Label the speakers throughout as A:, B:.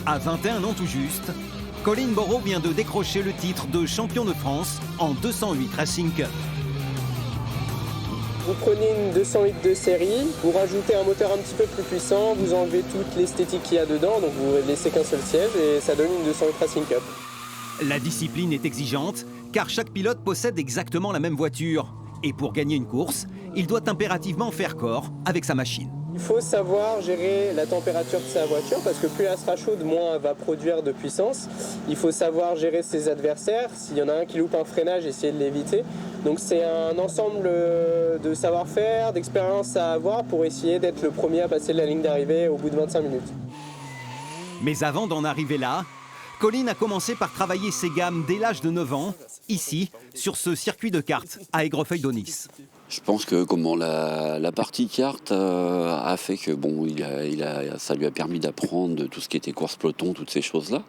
A: À 21 ans tout juste, Colin Borrow vient de décrocher le titre de champion de France en 208 Racing Cup.
B: Vous prenez une 208 de série, vous rajoutez un moteur un petit peu plus puissant, vous enlevez toute l'esthétique qu'il y a dedans, donc vous ne laissez qu'un seul siège et ça donne une 208 Racing Cup.
A: La discipline est exigeante car chaque pilote possède exactement la même voiture. Et pour gagner une course, il doit impérativement faire corps avec sa machine.
B: Il faut savoir gérer la température de sa voiture parce que plus elle sera chaude, moins elle va produire de puissance. Il faut savoir gérer ses adversaires. S'il y en a un qui loupe un freinage, essayer de l'éviter. Donc c'est un ensemble de savoir-faire, d'expérience à avoir pour essayer d'être le premier à passer la ligne d'arrivée au bout de 25 minutes.
A: Mais avant d'en arriver là, Colin a commencé par travailler ses gammes dès l'âge de 9 ans, ici, sur ce circuit de kart à Aigrefeuille-d'Aunis.
C: Je pense que la partie kart a fait que ça lui a permis d'apprendre tout ce qui était course peloton, toutes ces choses-là.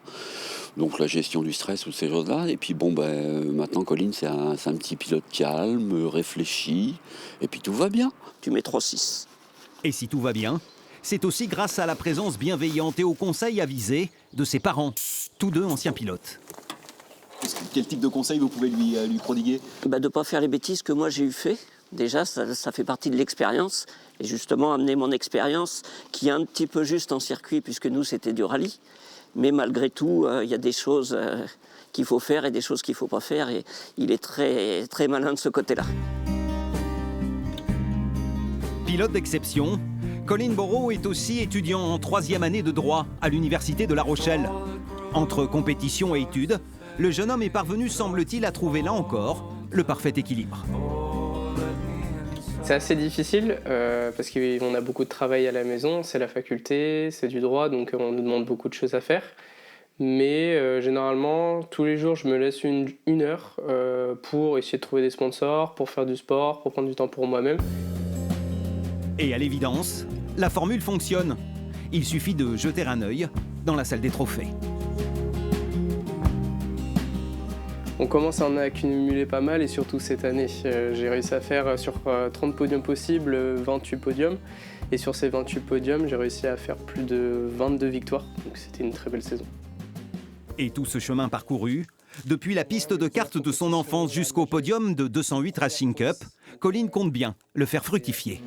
C: Donc la gestion du stress, toutes ces choses-là. Et puis maintenant Colin c'est un petit pilote calme, réfléchi, et puis tout va bien.
D: Tu mets 3-6.
A: Et si tout va bien, c'est aussi grâce à la présence bienveillante et aux conseils avisés de ses parents, tous deux anciens pilotes.
E: Quel type de conseils vous pouvez lui prodiguer ?
D: De ne pas faire les bêtises que moi j'ai eu fait. Déjà, ça fait partie de l'expérience. Et justement, amener mon expérience, qui est un petit peu juste en circuit, puisque nous, c'était du rallye. Mais malgré tout, il y a des choses qu'il faut faire et des choses qu'il ne faut pas faire. Et il est très, très malin de ce côté-là.
A: Pilote d'exception, Colin Borrow est aussi étudiant en 3e année de droit à l'université de La Rochelle. Entre compétition et études, le jeune homme est parvenu, semble-t-il, à trouver là encore le parfait équilibre.
B: C'est assez difficile parce qu'on a beaucoup de travail à la maison, c'est la faculté, c'est du droit, donc on nous demande beaucoup de choses à faire. Mais généralement, tous les jours, je me laisse une heure pour essayer de trouver des sponsors, pour faire du sport, pour prendre du temps pour moi-même.
A: Et à l'évidence, la formule fonctionne. Il suffit de jeter un œil dans la salle des trophées.
B: On commence à en accumuler pas mal et surtout cette année. J'ai réussi à faire sur 30 podiums possibles, 28 podiums. Et sur ces 28 podiums, j'ai réussi à faire plus de 22 victoires. Donc c'était une très belle saison.
A: Et tout ce chemin parcouru, depuis la piste de kart de son enfance jusqu'au podium de 208 Racing Cup, Colin compte bien le faire fructifier.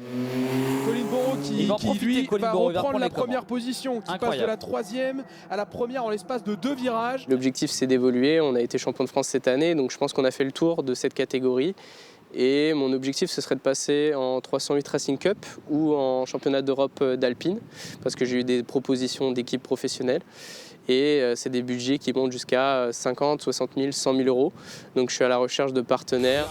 F: Colin Borrow qui lui va reprendre la première position, qui
E: Incroyable.
F: passe de la 3e à la première en l'espace de 2 virages.
B: L'objectif, c'est d'évoluer. On a été champion de France cette année, donc je pense qu'on a fait le tour de cette catégorie. Et mon objectif, ce serait de passer en 308 Racing Cup ou en championnat d'Europe d'Alpine, parce que j'ai eu des propositions d'équipes professionnelles. Et c'est des budgets qui montent jusqu'à 50, 60 000, 100 000 euros. Donc je suis à la recherche de partenaires.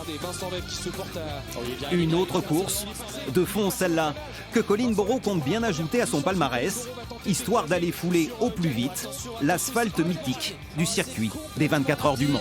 A: Une autre course, de fond celle-là, que Colin Borrow compte bien ajouter à son palmarès, histoire d'aller fouler au plus vite l'asphalte mythique du circuit des 24 heures du Mans.